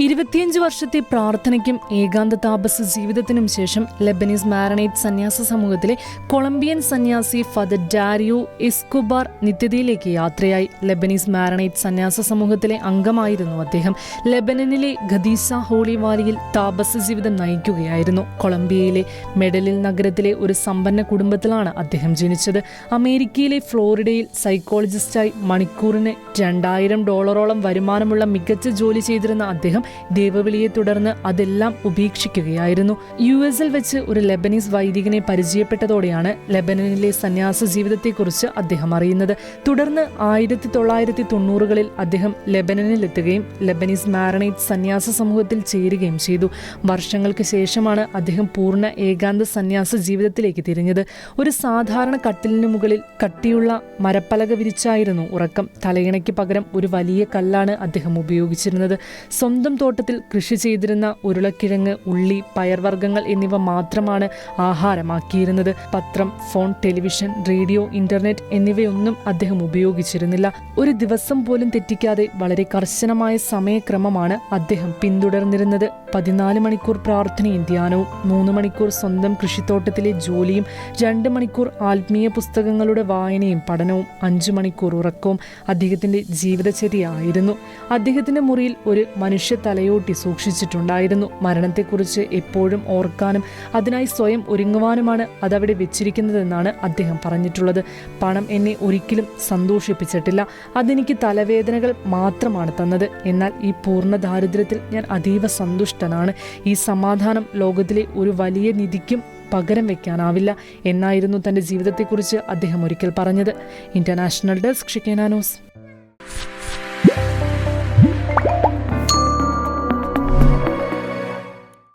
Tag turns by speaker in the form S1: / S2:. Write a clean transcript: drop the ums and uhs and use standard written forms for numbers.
S1: 25 വർഷത്തെ പ്രാർത്ഥനയ്ക്കും ഏകാന്ത താപസ ജീവിതത്തിനും ശേഷം ലെബനീസ് മാരണേറ്റ് സന്യാസ സമൂഹത്തിലെ കൊളംബിയൻ സന്യാസി ഫാദർ ഡാരിയോ എസ്കോബാർ നിത്യതയിലേക്ക് യാത്രയായി. ലെബനീസ് മാരണേറ്റ് സന്യാസ സമൂഹത്തിലെ അംഗമായിരുന്നു അദ്ദേഹം. ലെബനനിലെ ഖദീസ ഹോളി വാലിയിൽ താപസ ജീവിതം നയിക്കുകയായിരുന്നു. കൊളംബിയയിലെ മെഡലിൻ നഗരത്തിലെ ഒരു സമ്പന്ന കുടുംബത്തിലാണ് അദ്ദേഹം ജനിച്ചത്. അമേരിക്കയിലെ ഫ്ലോറിഡയിൽ സൈക്കോളജിസ്റ്റായി മണിക്കൂറിന് $2000 വരുമാനമുള്ള മികച്ച ജോലി ചെയ്തിരുന്ന അദ്ദേഹം ദേവവിളിയെ തുടർന്ന് അതെല്ലാം ഉപേക്ഷിക്കുകയായിരുന്നു. US-ൽ വെച്ച് ഒരു ലെബനീസ് വൈദികനെ പരിചയപ്പെട്ടതോടെയാണ് ലെബനനിലെ സന്യാസ ജീവിതത്തെക്കുറിച്ച് അദ്ദേഹം അറിയുന്നത്. തുടർന്ന് 1990-കളിൽ അദ്ദേഹം ലെബനനിലെത്തുകയും ലെബനീസ് മാരണേറ്റ് സന്യാസ സമൂഹത്തിൽ ചേരുകയും ചെയ്തു. വർഷങ്ങൾക്ക് ശേഷമാണ് അദ്ദേഹം പൂർണ്ണ ഏകാന്ത സന്യാസ ജീവിതത്തിലേക്ക് തിരിഞ്ഞത്. ഒരു സാധാരണ കട്ടിലിനു മുകളിൽ കട്ടിയുള്ള മരപ്പലക വിരിച്ചായിരുന്നു ഉറക്കം. തലയിണയ്ക്ക് പകരം ഒരു വലിയ കല്ലാണ് അദ്ദേഹം ഉപയോഗിച്ചിരുന്നത്. സ്വന്തം തോട്ടത്തിൽ കൃഷി ചെയ്തിരുന്ന ഉരുളക്കിഴങ്ങ്, ഉള്ളി, പയർവർഗ്ഗങ്ങൾ എന്നിവ മാത്രമാണ് ആഹാരമാക്കിയിരുന്നത്. പത്രം, ഫോൺ, ടെലിവിഷൻ, റേഡിയോ, ഇന്റർനെറ്റ് എന്നിവയൊന്നും അദ്ദേഹം ഉപയോഗിച്ചിരുന്നില്ല. ഒരു ദിവസം പോലും തെറ്റിക്കാതെ വളരെ കർശനമായ സമയക്രമമാണ് അദ്ദേഹം പിന്തുടർന്നിരുന്നത്. 14 മണിക്കൂർ പ്രാർത്ഥനയും ധ്യാനവും, 3 മണിക്കൂർ സ്വന്തം കൃഷിത്തോട്ടത്തിലെ ജോലിയും, 2 മണിക്കൂർ ആത്മീയ പുസ്തകങ്ങളുടെ വായനയും പഠനവും, 5 മണിക്കൂർ ഉറക്കവും അദ്ദേഹത്തിന്റെ ജീവിതചര്യയായിരുന്നു. അദ്ദേഹത്തിന്റെ മുറിയിൽ ഒരു മനുഷ്യ തലയോട്ടി സൂക്ഷിച്ചിട്ടുണ്ടായിരുന്നു. മരണത്തെക്കുറിച്ച് എപ്പോഴും ഓർക്കാനും അതിനായി സ്വയം ഒരുങ്ങുവാനുമാണ് അതവിടെ വെച്ചിരിക്കുന്നതെന്നാണ് അദ്ദേഹം പറഞ്ഞിട്ടുള്ളത്. പണം എന്നെ ഒരിക്കലും സന്തോഷിപ്പിച്ചിട്ടില്ല, അതെനിക്ക് തലവേദനകൾ മാത്രമാണ് തന്നത്. എന്നാൽ ഈ പൂർണ്ണ ദാരിദ്ര്യത്തിൽ ഞാൻ അതീവ സന്തുഷ്ടനാണ്. ഈ സമാധാനം ലോകത്തിലെ ഒരു വലിയ നിധിക്കും പകരം വെക്കാനാവില്ല എന്നായിരുന്നു തന്റെ ജീവിതത്തെക്കുറിച്ച് അദ്ദേഹം ഒരിക്കൽ പറഞ്ഞത്. ഇന്റർനാഷണൽ ഡെസ്ക്, ഷിക്കേന ന്യൂസ്.